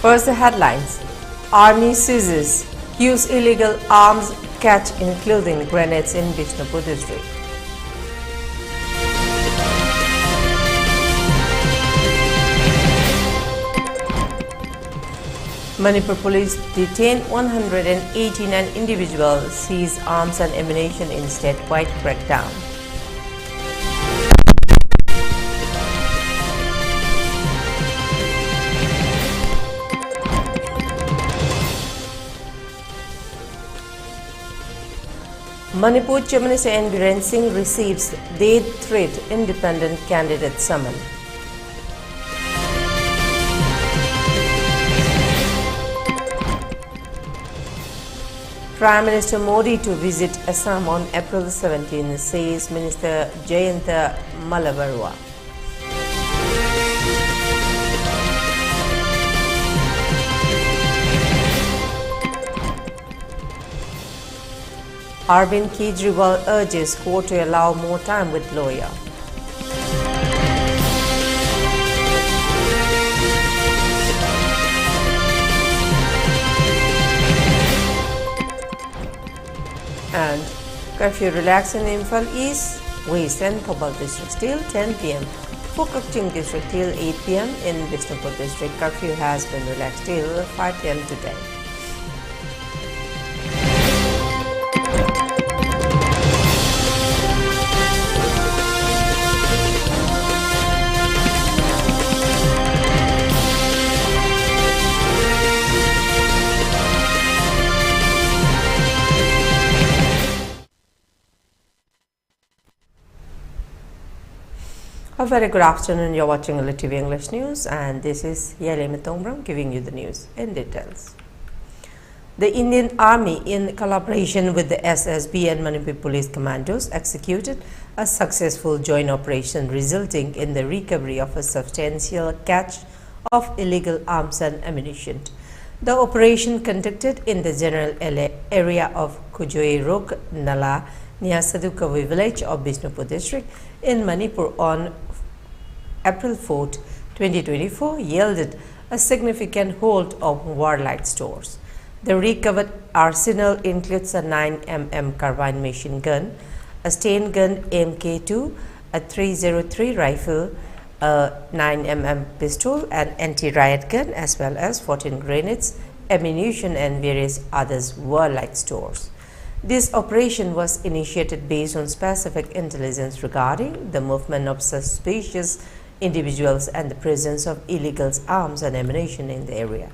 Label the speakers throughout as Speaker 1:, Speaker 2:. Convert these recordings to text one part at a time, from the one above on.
Speaker 1: First, the headlines. Army seizes huge illegal arms catch including grenades in Bishnupur district. Manipur police detained 189 individuals, seized arms and ammunition in statewide crackdown. Manipur Chief Minister N. Biren Singh receives death threat independent candidate summon. Prime Minister Modi to visit Assam on April 17, says Minister Jayanta Malabarwa. Arvind Kejriwal urges court to allow more time with lawyer. And curfew relaxed in Imphal East, West and Pobal districts till 10 p.m. For Kukching district till 8 p.m. in Bishnupur district, curfew has been relaxed till 5 p.m. today. A very good afternoon. You're watching ELITETV English News, and this is Leima giving you the news in details. The Indian Army, in collaboration with the SSB and Manipur Police Commandos, executed a successful joint operation resulting in the recovery of a substantial catch of illegal arms and ammunition. The operation conducted in the general area of Kujoi Rok Nala near Sadukavi village of Bishnupur district in Manipur on April 4, 2024 yielded a significant hold of warlike stores. The recovered arsenal includes a 9mm carbine machine gun, a Stain gun MK2, a 303 rifle, a 9mm pistol, an anti-riot gun, as well as 14 grenades, ammunition and various others warlike stores. This operation was initiated based on specific intelligence regarding the movement of suspicious individuals and the presence of illegal arms and ammunition in the area.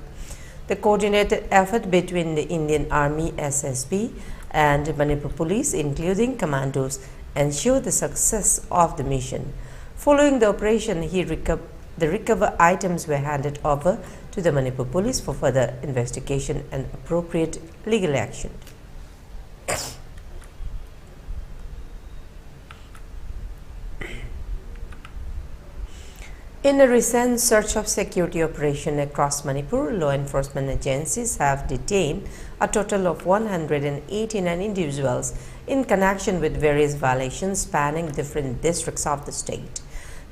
Speaker 1: The coordinated effort between the Indian Army, SSB, and Manipur Police, including commandos, ensured the success of the mission. Following the operation, the recovered items were handed over to the Manipur Police for further investigation and appropriate legal action. In a recent search of security operation across Manipur, law enforcement agencies have detained a total of 189 individuals in connection with various violations spanning different districts of the state.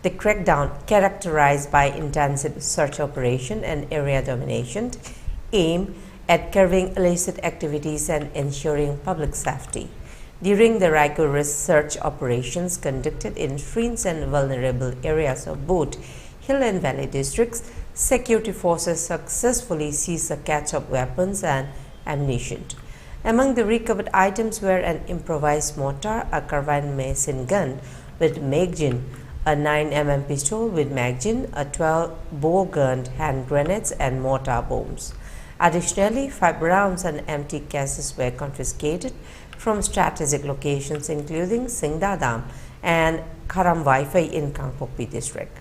Speaker 1: The crackdown, characterized by intensive search operation and area domination, aimed at curbing illicit activities and ensuring public safety. During the rigorous search operations conducted in fringe and vulnerable areas of both Hill and Valley districts, security forces successfully seized a catch of weapons and ammunition. Among the recovered items were an improvised mortar, a carbine machine gun with magazine, a 9mm pistol with magazine, a 12-bore gun, hand grenades, and mortar bombs. Additionally, 5 rounds and empty cases were confiscated from strategic locations including Singdadam and Karamwaiphai in Kangpokpi district.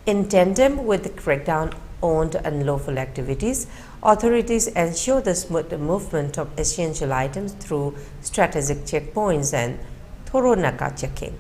Speaker 1: In tandem with the crackdown on unlawful activities, authorities ensure the smooth movement of essential items through strategic checkpoints and thorough Naka checking.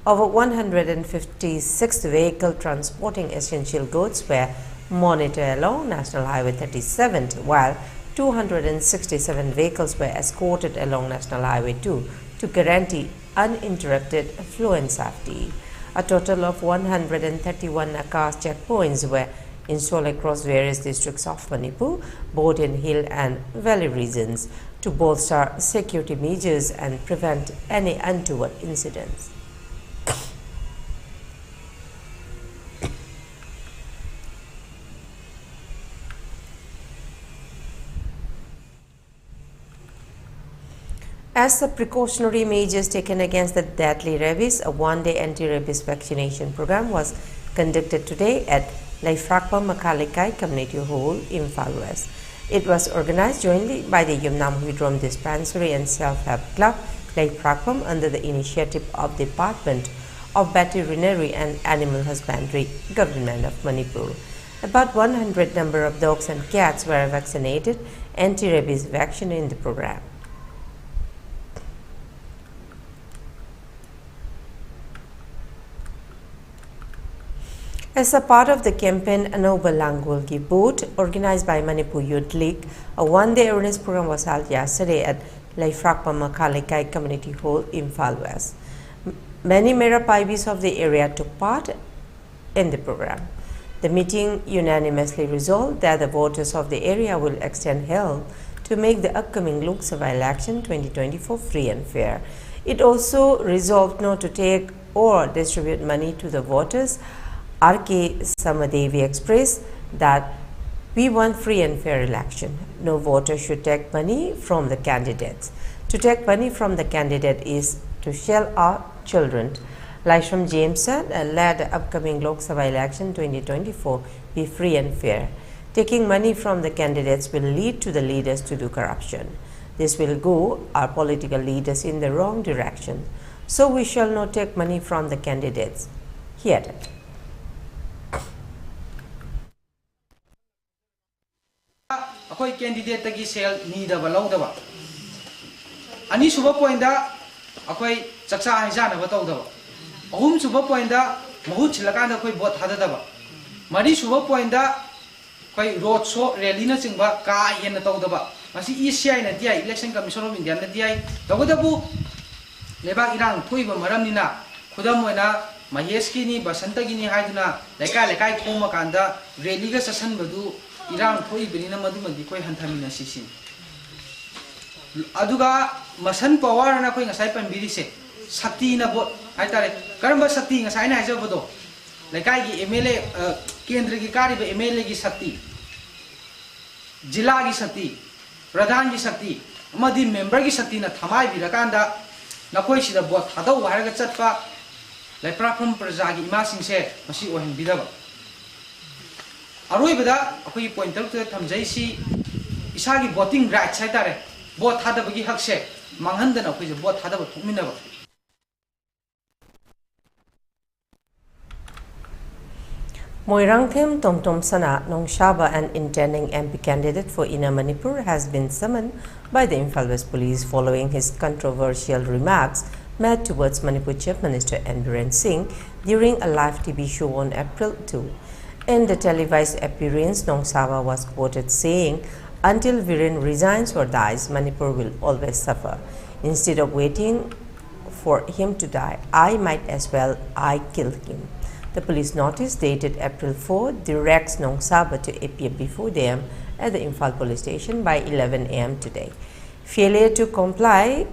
Speaker 1: Over 156 vehicles transporting essential goods were monitored along National Highway 37, while 267 vehicles were escorted along National Highway 2 to guarantee uninterrupted flow and safety. A total of 131 Nakas checkpoints were installed across various districts of Manipur, both in hill and valley regions, to bolster security measures and prevent any untoward incidents. As the precautionary measures taken against the deadly rabies, a one-day anti-rabies vaccination program was conducted today at Leima Community Hall, Imphal West. It was organized jointly by the Yumnam Huidrom Dispensary and Self-Help Club, Leima, under the initiative of the Department of Veterinary and Animal Husbandry, Government of Manipur. About 100 number of dogs and cats were vaccinated anti-rabies vaccine in the program. As a part of the campaign Anoba Langulgi Boat, organized by Manipur Youth League, a one-day awareness program was held yesterday at Leima Community Hall, Imphal West. Many Merapaibis of the area took part in the program. The meeting unanimously resolved that the voters of the area will extend help to make the upcoming Lok Sabha election 2024 free and fair. It also resolved not to take or distribute money to the voters. R.K. Samadevi expressed that we want free and fair election. No voter should take money from the candidates. To take money from the candidate is to shell our children. Laishram James said, let the upcoming Lok Sabha election 2024 be free and fair. Taking money from the candidates will lead to the leaders to do corruption. This will go our political leaders in the wrong direction. So we shall not take money from the candidates, he added.
Speaker 2: Akoi candidate tagi sel ni da balau da ba ani suba point da akoi chaksa haja na batau da ba ahum suba point da mahut chilaka da koi bot hada da ba mari suba point da koi road show rally na chingba ka yen na tau da ba masi ECI na dia election commission of India na dia da da bu leba irang thui ba maram ni na khudam moina mahesh ki ni basanta gi ni haiduna lekai khoma kanda rally ga session badu Iran koi benina madu madi koi hantamina sisin. Aduga masan power na koi ngasai pambiri se sakti na bot hai tare karamba sakti ngasai na haja bodo lekai gi MLA kendra gi kari ba MLA gi sakti jila gi sakti pradhan gi sakti amadi member gi sakti na thamai bi rakanda na koi sida bot hadau haraga chatpa lai platform praja gi ima sing se masi ohen bidaba Aroi bada akoi pointer to thamjai si isagi voting rights hai tare vote hada bagi hak se manghandana akoi je vote hada ba thukmina ba
Speaker 1: Moirangthem Tomtom Sana Nongshaba, an intending MP candidate for Inner Manipur, has been summoned by the Imphal West Police following his controversial remarks made towards Manipur Chief Minister N. Biren Singh during a live TV show on April 2. In the televised appearance, Nongsaba was quoted saying, "Until Viren resigns or dies, Manipur will always suffer. Instead of waiting for him to die, I might as well kill him." The police notice dated April 4 directs Nongsaba to appear before them at the Imphal police station by 11 a.m. today. Failure to comply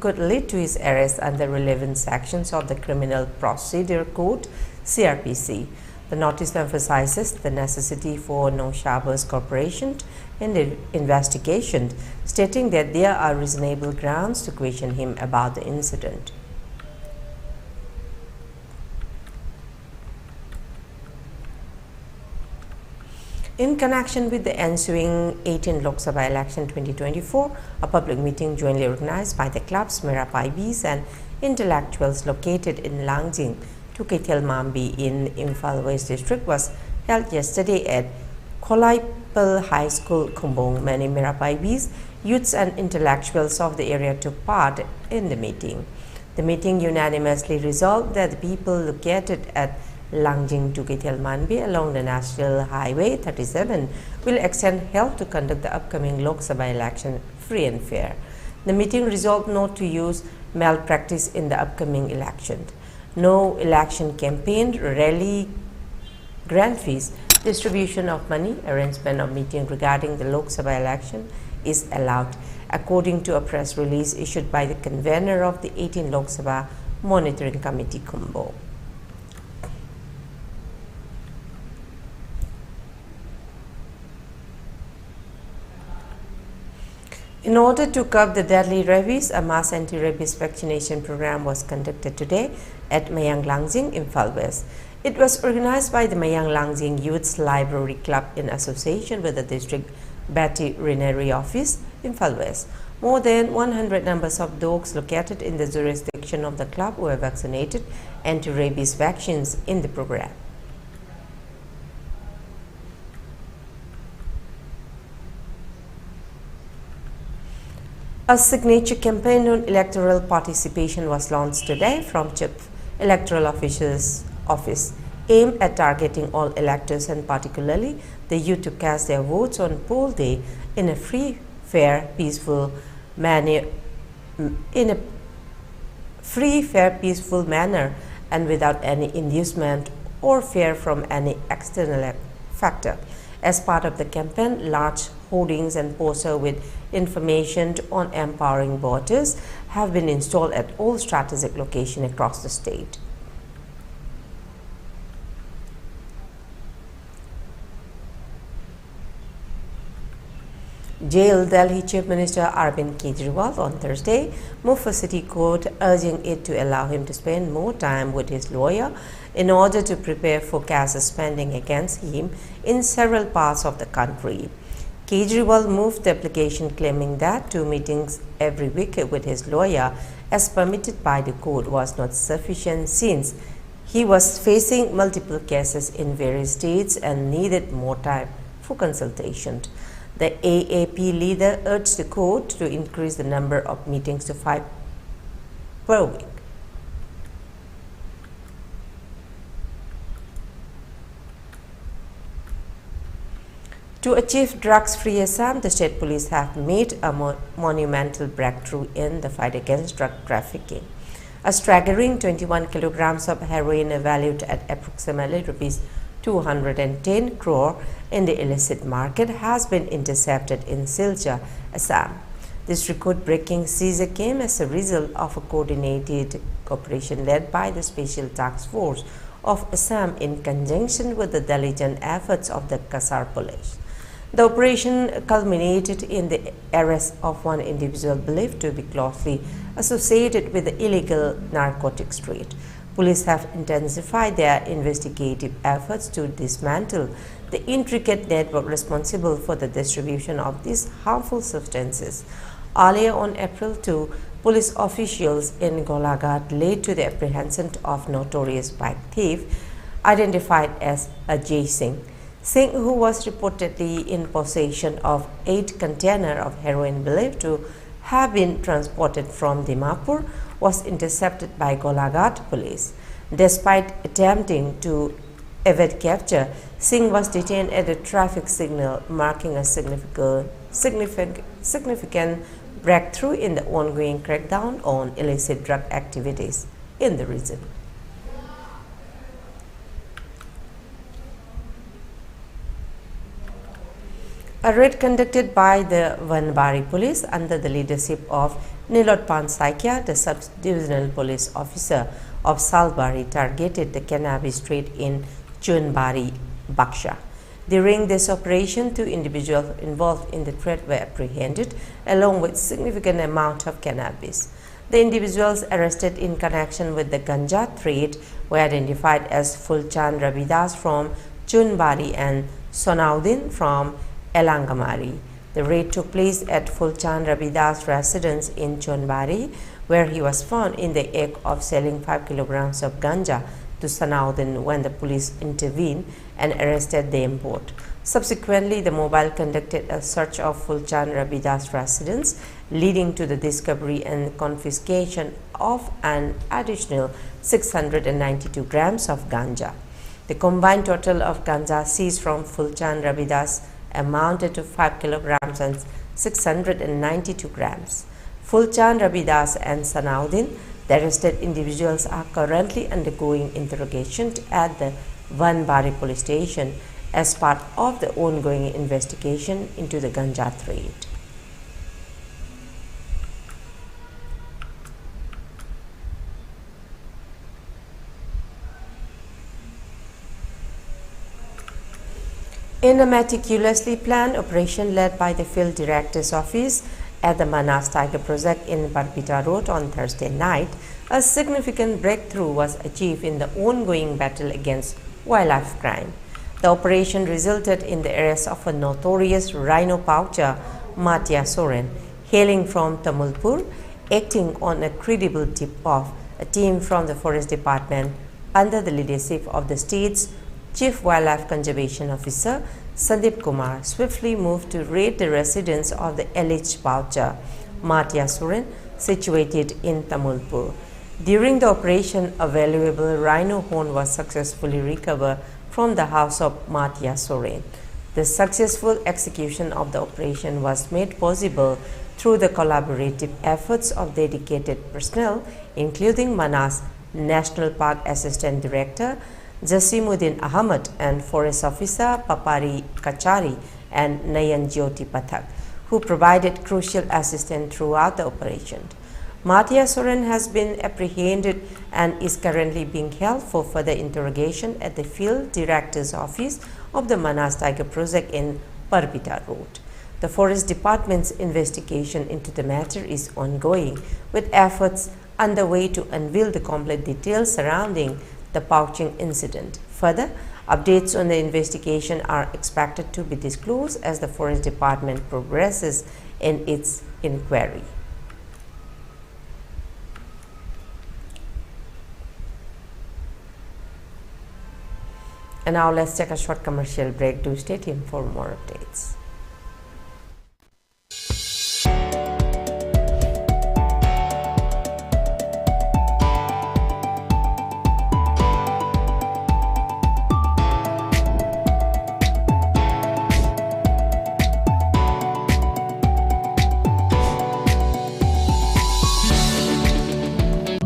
Speaker 1: could lead to his arrest under relevant sections of the Criminal Procedure Code (CRPC). The notice emphasizes the necessity for Nongshaba's cooperation in the investigation, stating that there are reasonable grounds to question him about the incident. In connection with the ensuing 18 Lok Sabha election 2024, a public meeting jointly organized by the clubs, Merapaibis and intellectuals located in Langjing, Tukethelmambi in Imphal West District was held yesterday at Kholaipal High School, Khumbong. Many Merapaibis, youths and intellectuals of the area took part in the meeting. The meeting unanimously resolved that the people located at Langjing to Tukethelmambi along the National Highway 37 will extend help to conduct the upcoming Lok Sabha election free and fair. The meeting resolved not to use malpractice in the upcoming election. No election campaign, rally, grant fees, Distribution of money, arrangement of meeting regarding the Lok Sabha election is allowed, according to a press release issued by the convener of the 18 Lok Sabha Monitoring Committee, Kumbo. In order to curb the deadly rabies, a mass anti-rabies vaccination program was conducted today at Mayang Langjing, Imphal West. It was organized by the Mayang Langjing Youth's Library Club in association with the District Veterinary Office, Imphal West. More than 100 numbers of dogs located in the jurisdiction of the club were vaccinated anti-rabies vaccines in the program. A signature campaign on electoral participation was launched today from Chief Electoral Officer's office, aimed at targeting all electors and particularly the youth to cast their votes on poll day in a free, fair, peaceful manner, and without any inducement or fear from any external factor. As part of the campaign, large hoardings and posters with information on empowering voters have been installed at all strategic locations across the state. Jailed Delhi Chief Minister Arvind Kejriwal on Thursday moved for City Court, urging it to allow him to spend more time with his lawyer in order to prepare for cases pending against him in several parts of the country. Kejriwal moved the application claiming that 2 meetings every week with his lawyer, as permitted by the court, was not sufficient since he was facing multiple cases in various states and needed more time for consultation. The AAP leader urged the court to increase the number of meetings to 5 per week. To achieve drugs-free Assam, the state police have made a monumental breakthrough in the fight against drug trafficking. A staggering 21 kilograms of heroin valued at approximately Rs 210 crore in the illicit market has been intercepted in Silchar, Assam. This record-breaking seizure came as a result of a coordinated operation led by the Special Task Force of Assam in conjunction with the diligent efforts of the Kasar police. The operation culminated in the arrest of one individual believed to be closely associated with the illegal narcotics trade. Police have intensified their investigative efforts to dismantle the intricate network responsible for the distribution of these harmful substances. Earlier on April 2, police officials in Golaghat led to the apprehension of notorious bike thief identified as Ajay Singh. Singh, who was reportedly in possession of 8 containers of heroin believed to have been transported from Dimapur, was intercepted by Golaghat police. Despite attempting to evade capture, Singh was detained at a traffic signal, marking a significant breakthrough in the ongoing crackdown on illicit drug activities in the region. A raid conducted by the Vanbari police under the leadership of Nilotpan Saikia, the sub-divisional police officer of Salbari, targeted the cannabis trade in Chunbari, Baksha. During this operation, 2 individuals involved in the trade were apprehended along with significant amount of cannabis. The individuals arrested in connection with the ganja trade were identified as Fulchand Ravidas from Chunbari and Sonaudin from Elangamari. The raid took place at Fulchand Ravidas' residence in Chonbari, where he was found in the act of selling 5 kilograms of ganja to Sonaudin when the police intervened and arrested the import. Subsequently, the mobile conducted a search of Fulchand Ravidas' residence, leading to the discovery and confiscation of an additional 692 grams of ganja. The combined total of ganja seized from Fulchand Ravidas amounted to 5 kilograms and 692 grams. Fulchand Ravidas and Sonaudin, the arrested individuals, are currently undergoing interrogation at the Vanbari police station as part of the ongoing investigation into the ganja trade. In a meticulously planned operation led by the Field Director's Office at the Manas Tiger Project in Barbita Road on Thursday night, a significant breakthrough was achieved in the ongoing battle against wildlife crime. The operation resulted in the arrest of a notorious rhino poacher, Matya Soren, hailing from Tamulpur. Acting on a credible tip-off, a team from the Forest Department, under the leadership of the state's Chief Wildlife Conservation Officer, Sandeep Kumar, swiftly moved to raid the residence of the alleged poacher, Matya Soren, situated in Tamulpur. During the operation, a valuable rhino horn was successfully recovered from the house of Matya Soren. The successful execution of the operation was made possible through the collaborative efforts of dedicated personnel, including Manas National Park Assistant Director Jasimuddin Ahmad and Forest Officer Papari Kachari and Nayan Jyoti Pathak, who provided crucial assistance throughout the operation. Matya Soren has been apprehended and is currently being held for further interrogation at the Field Director's Office of the Manas Tiger Project in Barbita Road. The Forest Department's investigation into the matter is ongoing, with efforts underway to unveil the complete details surrounding the poaching incident. Further, updates on the investigation are expected to be disclosed as the Forest Department progresses in its inquiry. And now let's take a short commercial break. Do stay tuned for more updates.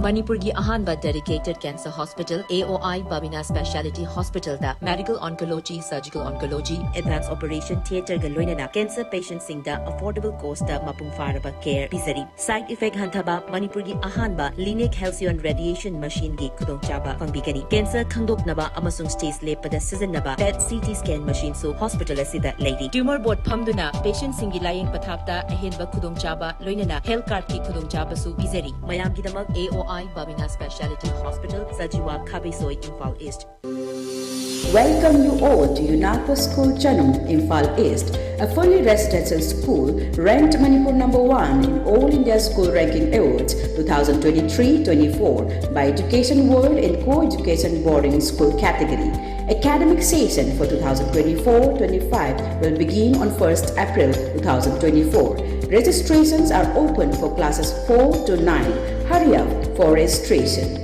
Speaker 3: Manipur ki ahanba dedicated cancer hospital AOI Babina Speciality Hospital da medical oncology, surgical oncology, advanced operation theater ga loinana cancer patients sing da affordable cost da mapung faraba care pisari. Side effect hantaba Manipur ki ahanba linear halcyon radiation machine gi khudong chaba pangbigani. Cancer khangdoknaba amasung stage lepada sizinaba PET CT scan machine so hospital asida lady. Tumor board phamduna patient singi laying pathapta ahenba khudong chaba loinana health card ki khudong chaba su pisari. Mayam gidamak AOI Babina Speciality Hospital, Sajiwa Kabisoi, Imphal East.
Speaker 4: Welcome you all to UNAPO School Chanum, Imphal East, a fully residential school ranked Manipur #1 in All India School Ranking Awards 2023-24 by Education World in Co-Education Boarding School category. Academic session for 2024-25 will begin on 1st April 2024. Registrations are open for classes 4 to 9. Hurry up for registration.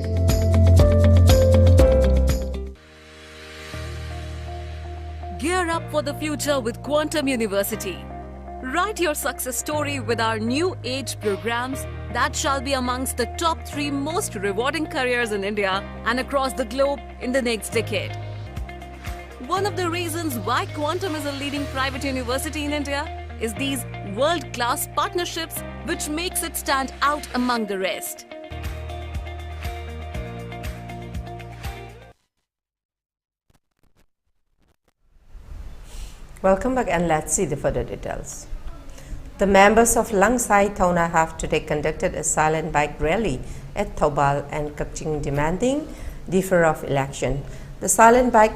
Speaker 5: Gear up for the future with Quantum University. Write your success story with our new age programs that shall be amongst the top 3 most rewarding careers in India and across the globe in the next decade. One of the reasons why Quantum is a leading private university in India is these world-class partnerships, which makes it stand out among the rest.
Speaker 1: Welcome back, and let's see the further details. The members of Langsai Thauna have today conducted a silent bike rally at Thoubal and Kaching demanding defer of election. The silent bike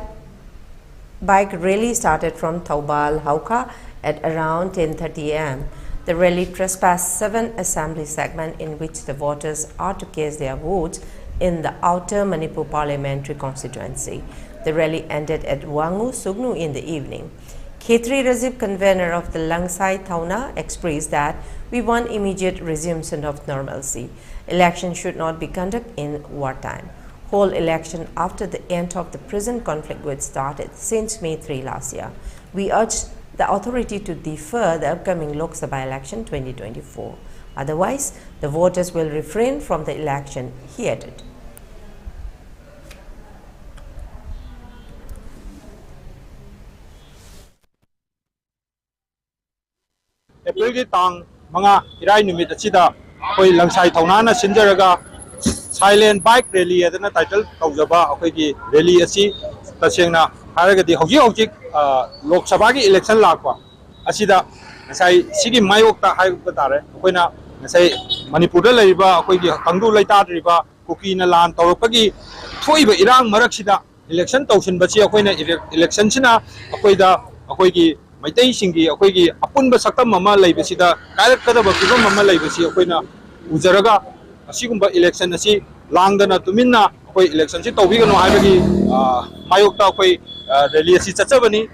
Speaker 1: rally started from Thoubal, Hauka at around 10:30 am. The rally trespassed 7 assembly segments in which the voters are to cast their votes in the outer Manipur parliamentary constituency. The rally ended at Wangu Sugnu in the evening. Khetri Razib, convener of the Langsai Thauna, expressed that we want immediate resumption of normalcy. Election should not be conducted in wartime. Whole election after the end of the present conflict which started since May 3 last year. We urge the authority to defer the upcoming Lok Sabha election 2024. Otherwise, the voters will refrain from the election, he added.
Speaker 6: April tang mga irai numit achida koi langsai thaunana sinjaraga silent bike rally adana title kaujaba akoi gi rally achi tasengna haragadi hojik Lok Sabha gi election lakwa asida ngasai sigi mayok ta hai batare koina ngasai Manipur da leiba akoi gi kangdu leita riba kuki na lan tawrpagi thoiba irang marak sida election tawsin bachi akoina election sina akoida akoi gi maitai singi akoi gi apunba sakam mama leibasida karak kada ba fibam mama leibasi akoina ujaraga asigumba election asi langdana tuminna akoi election si tawbigano haibagi mayok ta akoi rally asi chachabani.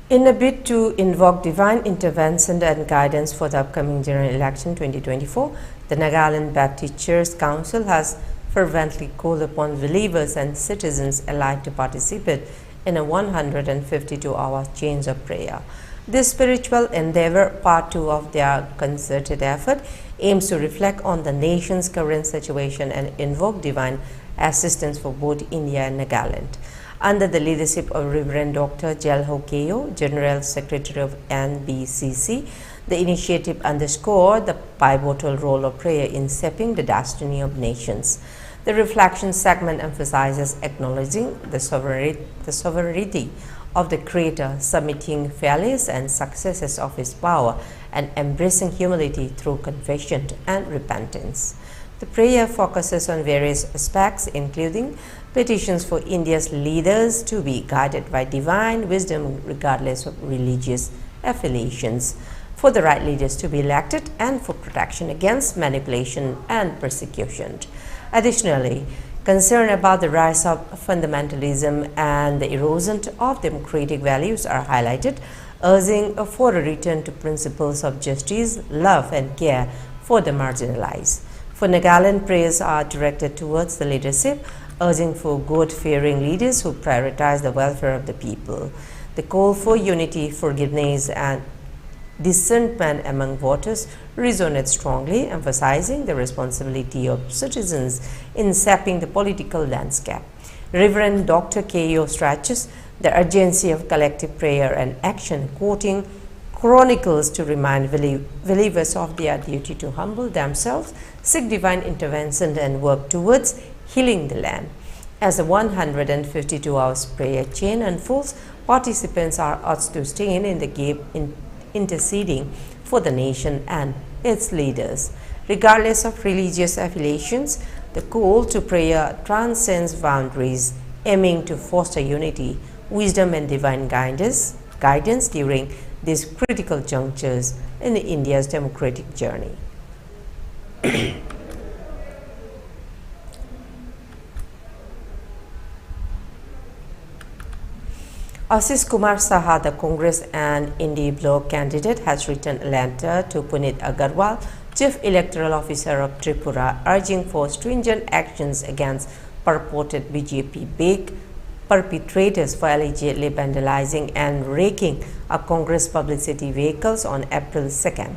Speaker 1: In a bid to invoke divine intervention and guidance for the upcoming general election 2024, the Nagaland Baptist Church Council has fervently called upon believers and citizens alike to participate in a 152-hour change of prayer. This spiritual endeavor, part 2 of their concerted effort, aims to reflect on the nation's current situation and invoke divine assistance for both India and Nagaland. Under the leadership of Reverend Dr. Jelho Keyo, General Secretary of NBCC, the initiative underscored the pivotal role of prayer in shaping the destiny of nations. The reflection segment emphasizes acknowledging the sovereignty of the Creator, submitting failures and successes of His power, and embracing humility through confession and repentance. The prayer focuses on various aspects, including petitions for India's leaders to be guided by divine wisdom regardless of religious affiliations, for the right leaders to be elected, and for protection against manipulation and persecution. Additionally, concern about the rise of fundamentalism and the erosion of democratic values are highlighted, urging for a return to principles of justice, love, and care for the marginalized. For Nagaland, prayers are directed towards the leadership, urging for God-fearing leaders who prioritize the welfare of the people. The call for unity, forgiveness, and discernment among voters resonates strongly, emphasizing the responsibility of citizens in shaping the political landscape. Reverend Dr. Keyo stresses the urgency of collective prayer and action, quoting Chronicles to remind believers of their duty to humble themselves, seek divine intervention, and work towards healing the land. As the 152 hours prayer chain unfolds, participants are urged to stand in the gap in interceding for the nation and its leaders. Regardless of religious affiliations, the call to prayer transcends boundaries, aiming to foster unity, wisdom, and divine guidance during these critical junctures in India's democratic journey. Ashish Kumar Saha, the Congress and India bloc candidate, has written a letter to Punit Agarwal, Chief Electoral Officer of Tripura, urging for stringent actions against purported BJP big perpetrators for allegedly vandalizing and wrecking a Congress publicity vehicles on April 2nd.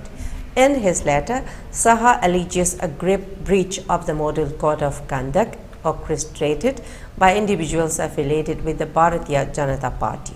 Speaker 1: In his letter, Saha alleges a grave breach of the Model Code of Conduct orchestrated by individuals affiliated with the Bharatiya Janata Party.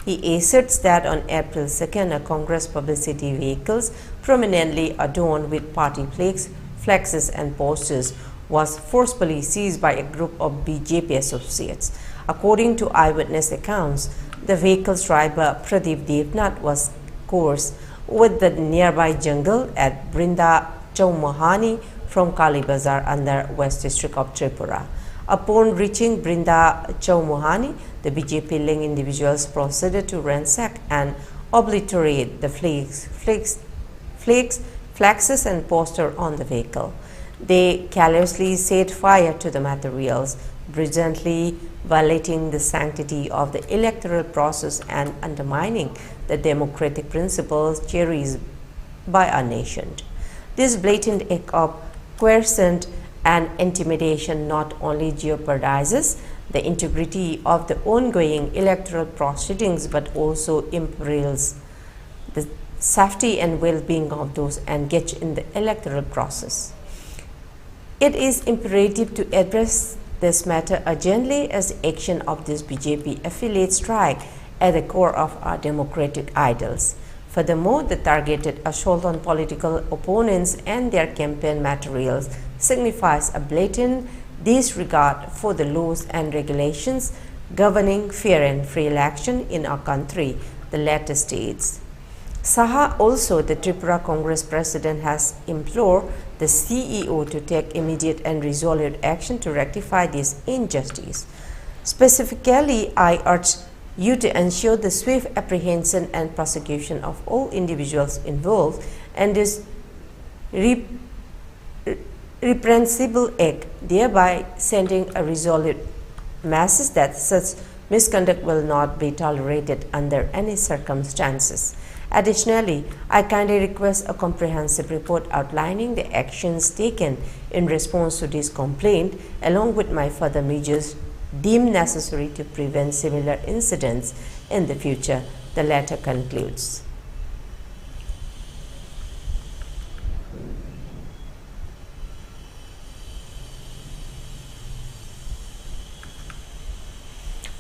Speaker 1: He asserts that on April 2nd, a Congress publicity vehicles prominently adorned with party flags, flexes, and posters was forcefully seized by a group of BJP associates. According to eyewitness accounts, the vehicle's driver Pradeep Devnath was coursed with the nearby jungle at Brinda Chowmohani from Kali Bazar under West District of Tripura. Upon reaching Brinda Chowmohani, the BJP-linked individuals proceeded to ransack and obliterate the flags, flexes, and posters on the vehicle. They carelessly set fire to the materials, brilliantly violating the sanctity of the electoral process and undermining the democratic principles cherished by our nation. This blatant act of coercion and intimidation not only jeopardizes the integrity of the ongoing electoral proceedings but also imperils the safety and well-being of those engaged in the electoral process. It is imperative to address this matter urgently, as the action of this BJP affiliate strike at the core of our democratic ideals. Furthermore, the targeted assault on political opponents and their campaign materials signifies a blatant disregard for the laws and regulations governing fair and free election in our country, the latter states. Saha also, the Tripura Congress president, has implored the CEO to take immediate and resolute action to rectify this injustice. Specifically, I urge you to ensure the swift apprehension and prosecution of all individuals involved in this reprehensible act, thereby sending a resolute message that such misconduct will not be tolerated under any circumstances. Additionally, I kindly request a comprehensive report outlining the actions taken in response to this complaint, along with my further measures deemed necessary to prevent similar incidents in the future, the letter concludes.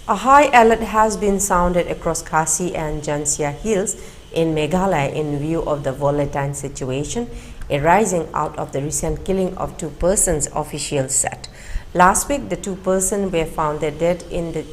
Speaker 1: A high alert has been sounded across Khasi and Jansia Hills in Meghalaya in view of the volatile situation arising out of the recent killing of 2 persons, officials said. Last week, the 2 persons were found dead in the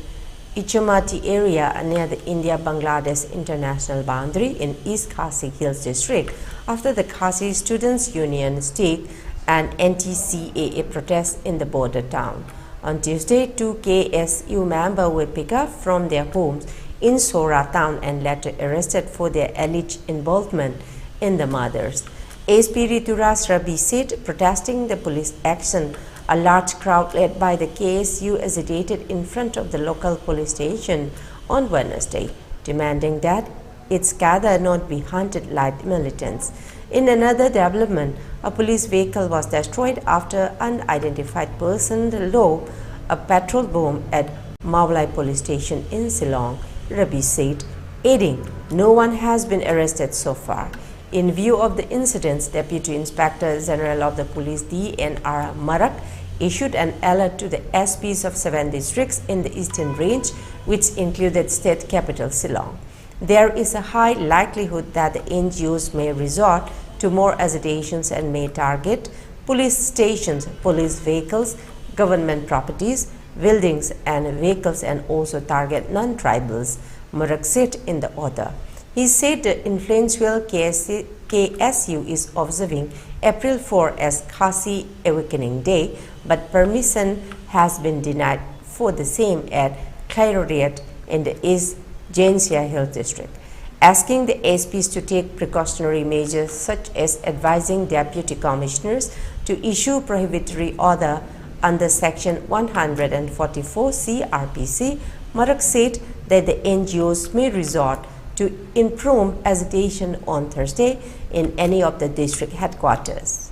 Speaker 1: Ichomati area near the India-Bangladesh international boundary in East Khasi Hills district after the Khasi Students' Union staged an anti-CAA protest in the border town. On Tuesday, 2 KSU members were picked up from their homes in Sora town and later arrested for their alleged involvement in the murders. SP Rituras Rabi said, protesting the police action, a large crowd led by the KSU agitated in front of the local police station on Wednesday, demanding that its gather not be hunted like militants. In another development, a police vehicle was destroyed after unidentified person lobbed a petrol bomb at Meghalaya police station in Shillong, Rabi said, adding, no one has been arrested so far. In view of the incidents, Deputy Inspector General of the Police D.N.R. Marak issued an alert to the SPs of 7 districts in the Eastern Range, which included state capital Shillong. There is a high likelihood that the NGOs may resort to more agitations and may target police stations, police vehicles, government properties, buildings and vehicles, and also target non-tribals, Marak said in the order. He said the influential KSU is observing April 4 as Khasi Awakening Day, but permission has been denied for the same at Khairodiat in the East Jansia Hill district, asking the SPs to take precautionary measures such as advising deputy commissioners to issue prohibitory order under Section 144 CRPC. Marak said that the NGOs may resort to impromptu agitation on Thursday in any of the district headquarters.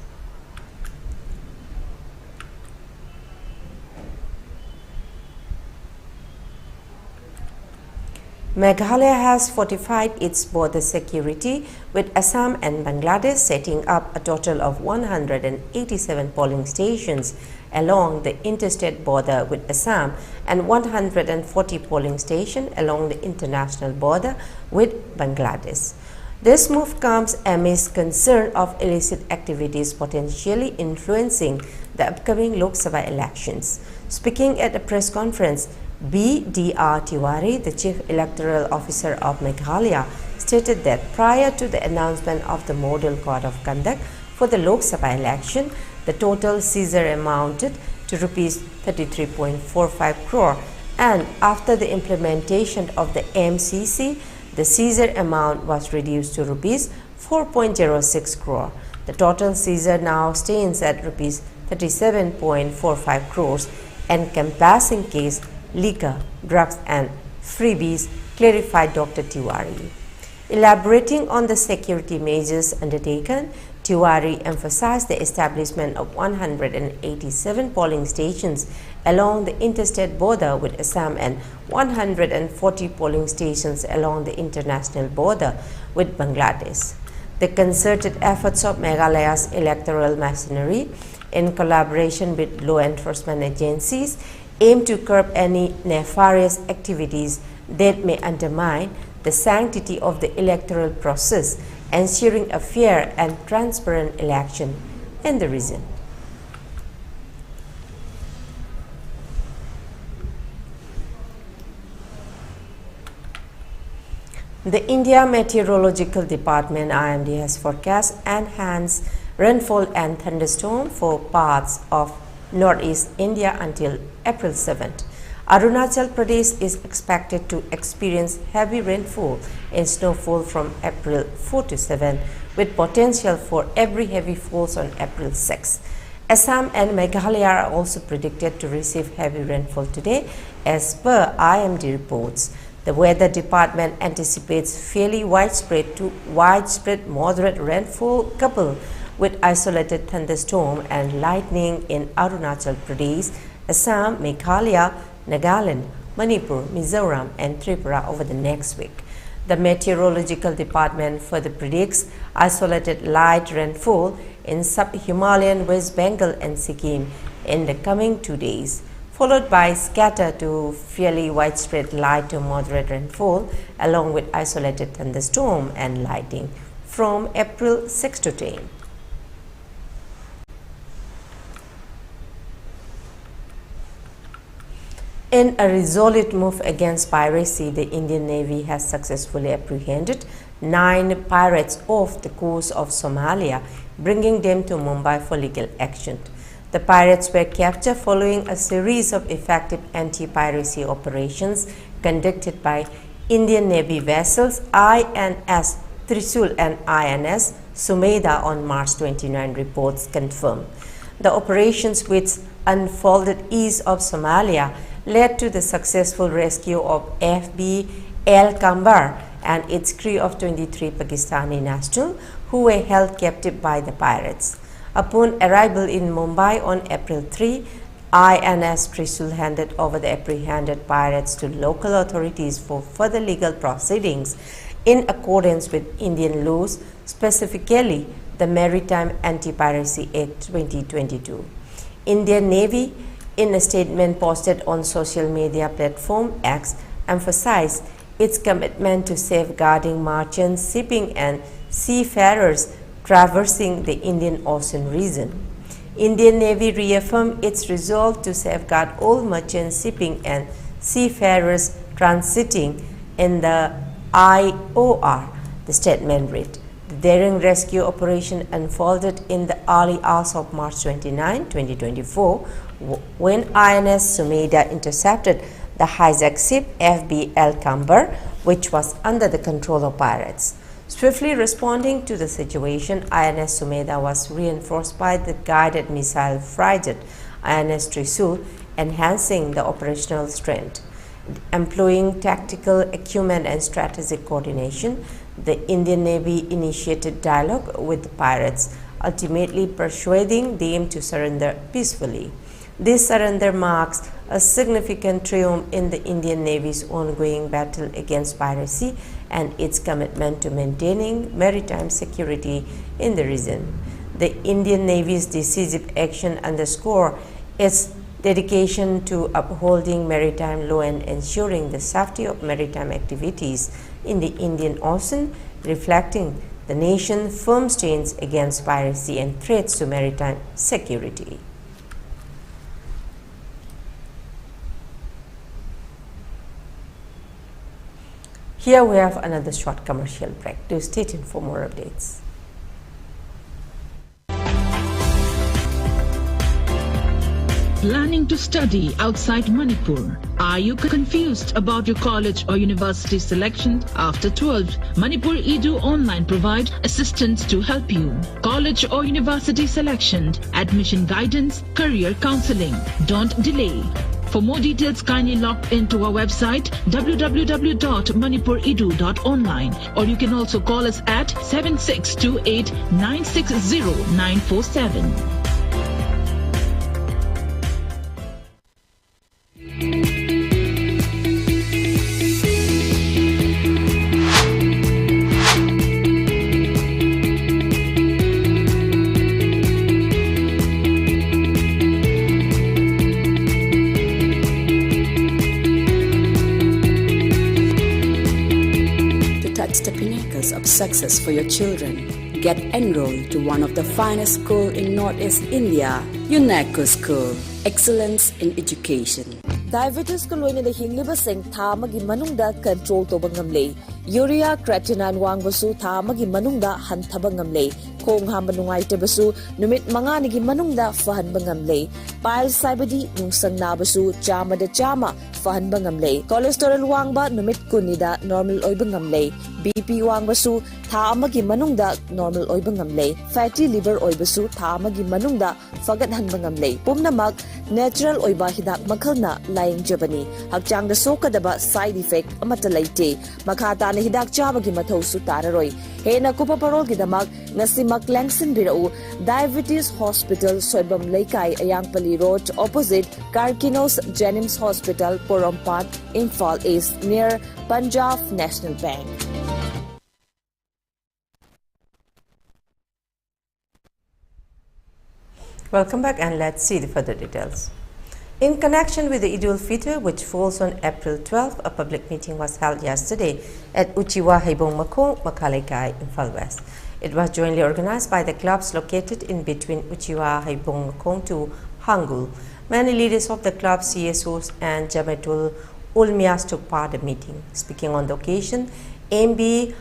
Speaker 1: Meghalaya has fortified its border security with Assam and Bangladesh, setting up a total of 187 polling stations along the interstate border with Assam and 140 polling stations along the international border with Bangladesh. This move comes amidst concern of illicit activities potentially influencing the upcoming Lok Sabha elections. Speaking at a press conference, B.D.R. Tiwari, the Chief Electoral Officer of Meghalaya, stated that prior to the announcement of the Model Code of Conduct for the Lok Sabha election, the total seizure amounted to Rs 33.45 crore, and after the implementation of the MCC, the seizure amount was reduced to Rs 4.06 crore. The total seizure now stands at Rs 37.45 crores, encompassing case, liquor, drugs and freebies, clarified Dr. Tiwari. Elaborating on the security measures undertaken, Tiwari emphasized the establishment of 187 polling stations along the interstate border with Assam and 140 polling stations along the international border with Bangladesh. The concerted efforts of Meghalaya's electoral machinery in collaboration with law enforcement agencies aim to curb any nefarious activities that may undermine the sanctity of the electoral process, ensuring a fair and transparent election in the region. The India Meteorological Department (IMD) has forecast enhanced rainfall and thunderstorm for parts of northeast India until April 7th. Arunachal Pradesh is expected to experience heavy rainfall and snowfall from April 4 to 7, with potential for every heavy falls on April 6. Assam and Meghalaya are also predicted to receive heavy rainfall today, as per IMD reports. The Weather Department anticipates fairly widespread to widespread moderate rainfall coupled with isolated thunderstorm and lightning in Arunachal Pradesh, Assam, Meghalaya, Nagaland, Manipur, Mizoram and Tripura over the next week. The Meteorological Department further predicts isolated light rainfall in sub-Himalayan West Bengal and Sikkim in the coming 2 days, followed by scattered to fairly widespread light to moderate rainfall along with isolated thunderstorm and lightning from April 6 to 10. In a resolute move against piracy, the Indian Navy has successfully apprehended 9 pirates off the coast of Somalia, bringing them to Mumbai for legal action. The pirates were captured following a series of effective anti-piracy operations conducted by Indian Navy vessels INS Trisul and INS Sumeda on March 29, reports confirmed. The operations, which unfolded east of Somalia, led to the successful rescue of FB El Kambar and its crew of 23 Pakistani nationals who were held captive by the pirates. Upon arrival in Mumbai on April 3, INS Trisul handed over the apprehended pirates to local authorities for further legal proceedings in accordance with Indian laws, specifically the Maritime Anti-Piracy Act 2022. Indian Navy, in a statement posted on social media platform X, emphasized its commitment to safeguarding merchant shipping and seafarers traversing the Indian Ocean region. Indian Navy reaffirmed its resolve to safeguard all merchant shipping and seafarers transiting in the IOR, the statement read. The daring rescue operation unfolded in the early hours of March 29, 2024, when INS Sumeda intercepted the hijacked ship FB El Kambar, which was under the control of pirates. Swiftly responding to the situation, INS Sumeda was reinforced by the guided missile frigate INS Trisul, enhancing the operational strength. Employing tactical acumen and strategic coordination, the Indian Navy initiated dialogue with the pirates, ultimately persuading them to surrender peacefully. This surrender marks a significant triumph in the Indian Navy's ongoing battle against piracy and its commitment to maintaining maritime security in the region. The Indian Navy's decisive action underscores its dedication to upholding maritime law and ensuring the safety of maritime activities in the Indian Ocean, reflecting the nation's firm stance against piracy and threats to maritime security. Here we have another short commercial break. Do stay tuned for more updates.
Speaker 7: Planning to study outside Manipur? Are you confused about your college or university selection after 12? Manipur Edu Online provides assistance to help you. College or university selection, admission guidance, career counseling. Don't delay. For more details, kindly log into our website www.manipuredu.online, or you can also call us at 7628 960 947.
Speaker 4: chance of success for your children, get enrolled to one of the finest schools in Northeast India, UNESCO School. Excellence in Education.
Speaker 8: Diabetes ko loina na hinglibaseng thamagi manungda control to bangamle. Urea creatinine wangbasu thamagi manungda hantaba ngamle. Kong hamba nungaite basu numit manganigi manungda fahan bangamle. Pile saibadi nungsang nabasu chama da chama fahan bangamle. Cholesterol wangba numit kunida normal oy bangamle. BP wangbasu thamagi manungda normal oy bangamle. Fatty liver oy basu thamagi manungda fagat han bangamle. Pumnamak natural oiba hidak makhalna laying jabani hakchang da sokadaba side effect amata laite makhata na hidak chabagi mathau su tararoi hena kupa parol gidamak ngasimak langsin birau diabetes hospital soibam laikai ayangpali road opposite Karkinos Jennings Hospital Porompat Imphal East near Punjab National Bank.
Speaker 1: Welcome back, and let's see the further details. In connection with the Eid al-Fitr, which falls on April 12, a public meeting was held yesterday at Uchiwa Haibong Makong, Meghalaya, Imphal West. It was jointly organized by the clubs located in between Uchiwa Haibong Makong to Hangul. Many leaders of the club, CSOs and Jamatul Ulmias took part in the meeting. Speaking on the occasion, MB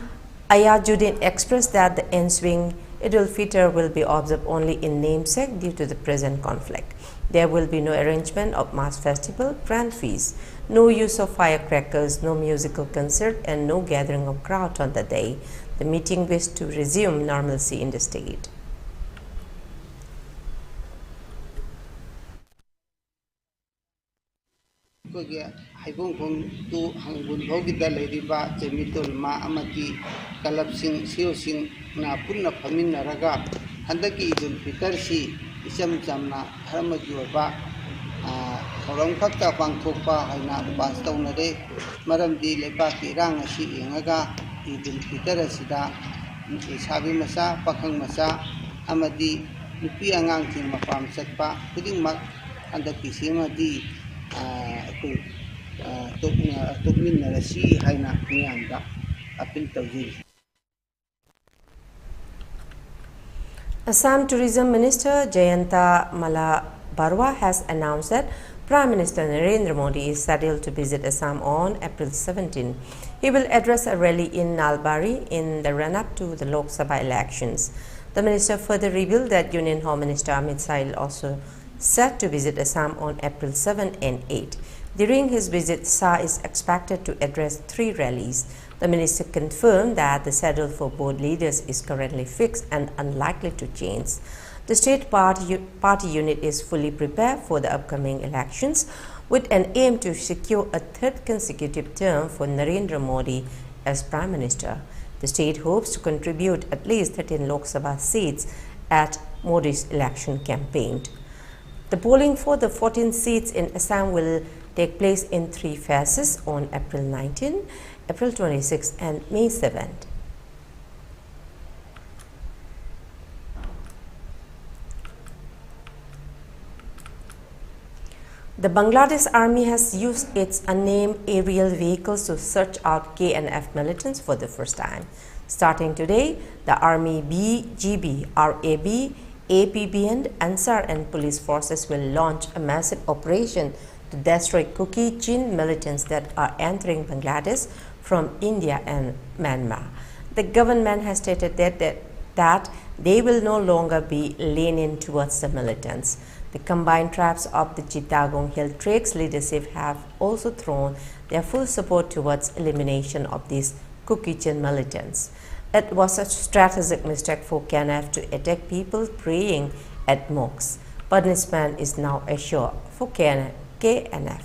Speaker 1: Ayajuddin expressed that the ensuing Eid al-Fitr will be observed only in namesake due to the present conflict. There will be no arrangement of mass festival, grand feast, no use of firecrackers, no musical concert, and no gathering of crowd on the day. The meeting wished to resume normalcy in the state.
Speaker 9: Haibong tu hangbun bogida leriba jemitul ma amati kalapsing siosing na punna paminna raga handaki idul fitr si isam jamna haramajuba khorong khakta pangthokpa haina bas taunade maramdi lebaki rang asi engaga idul fitr asida sabi masa pakhang masa amadi nupi angang thing mapam satpa pudingmak handaki simadi
Speaker 1: Assam Tourism Minister Jayanta Mala Barwa has announced that Prime Minister Narendra Modi is scheduled to visit Assam on April 17. He will address a rally in Nalbari in the run-up to the Lok Sabha elections. The minister further revealed that Union Home Minister Amit Shah will also set to visit Assam on April 7 and 8. During his visit, Shah is expected to address 3 rallies. The minister confirmed that the schedule for both leaders is currently fixed and unlikely to change. The state party unit is fully prepared for the upcoming elections with an aim to secure a 3rd consecutive term for Narendra Modi as Prime Minister. The state hopes to contribute at least 13 Lok Sabha seats at Modi's election campaign. The polling for the 14 seats in Assam will take place in 3 phases on April 19, April 26, and May 7. The Bangladesh Army has used its unnamed aerial vehicles to search out KNF militants for the first time. Starting today, the Army BGB, RAB, APB and Ansar and police forces will launch a massive operation to destroy Kuki Chin militants that are entering Bangladesh from India and Myanmar. The government has stated that they will no longer be lenient towards the militants. The combined tribes of the Chittagong Hill Trades leadership have also thrown their full support towards elimination of these Kuki Chin militants. It was a strategic mistake for KNF to attack people praying at mosques. Punishment is now assured for KNF.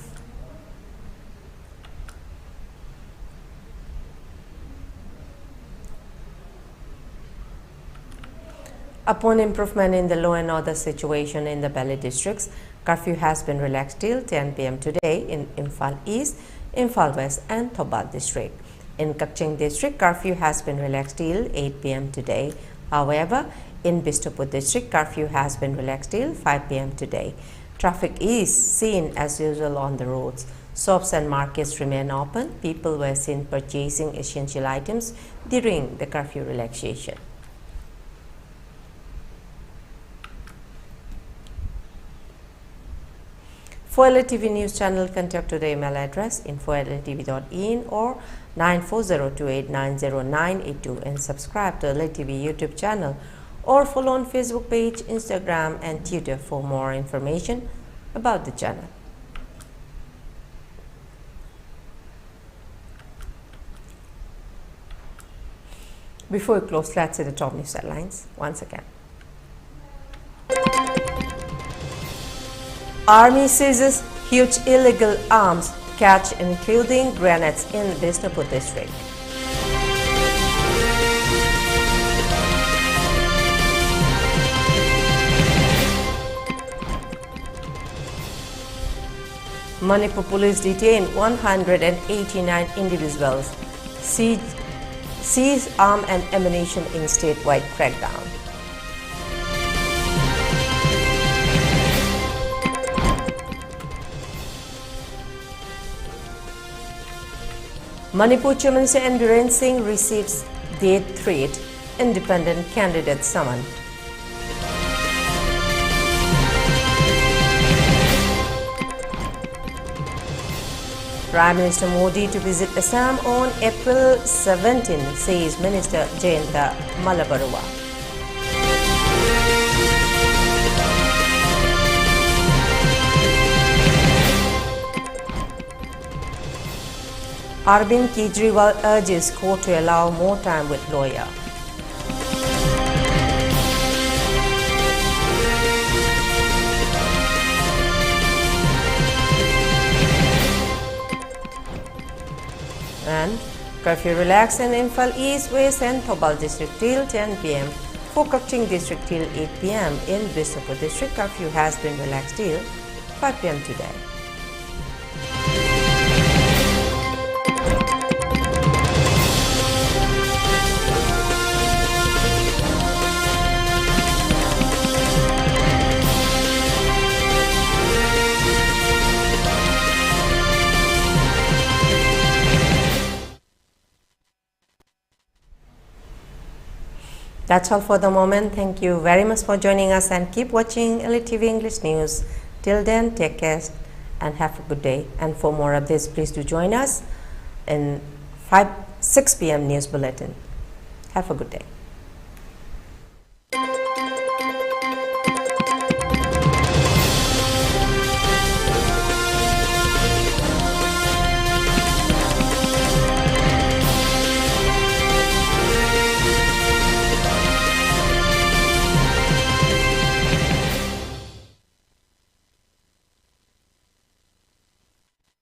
Speaker 1: Upon improvement in the law and order situation in the Bali districts, curfew has been relaxed till 10 p.m. today in Imphal East, Imphal West and Thoubal district. In Kakching district, curfew has been relaxed till 8 p.m. today. However, in Bistopur district, curfew has been relaxed till 5 p.m. today. Traffic is seen as usual on the roads. So Shops and markets remain open. People were seen purchasing essential items during the curfew relaxation. For ELITETV News Channel, contact to the email address info@elitetv.in or 9402890982 and subscribe to ELITETV YouTube channel or follow on Facebook page, Instagram and Twitter for more information about the channel. Before we close, let's see the top news headlines once again. Army seizes huge illegal arms catch including grenades in Bishnupur district. Manipur police detained 189 individuals, seize arms and ammunition in statewide crackdown. Manipur Chairman Biren Singh receives death threat, independent candidate summon. Prime Minister Modi to visit Assam on April 17, says Minister Jayanta Malabarua. Arvind Kejriwal urges court to allow more time with lawyer. And curfew relaxed in Imphal East, West and Thobal district till 10 p.m. For Kaching district till 8 p.m. In Bishnupur district, curfew has been relaxed till 5 p.m. today. That's all for the moment. Thank you very much for joining us and keep watching ELITETV English News. Till then, take care and have a good day. And for more updates, please do join us in 6 p.m. news bulletin. Have a good day.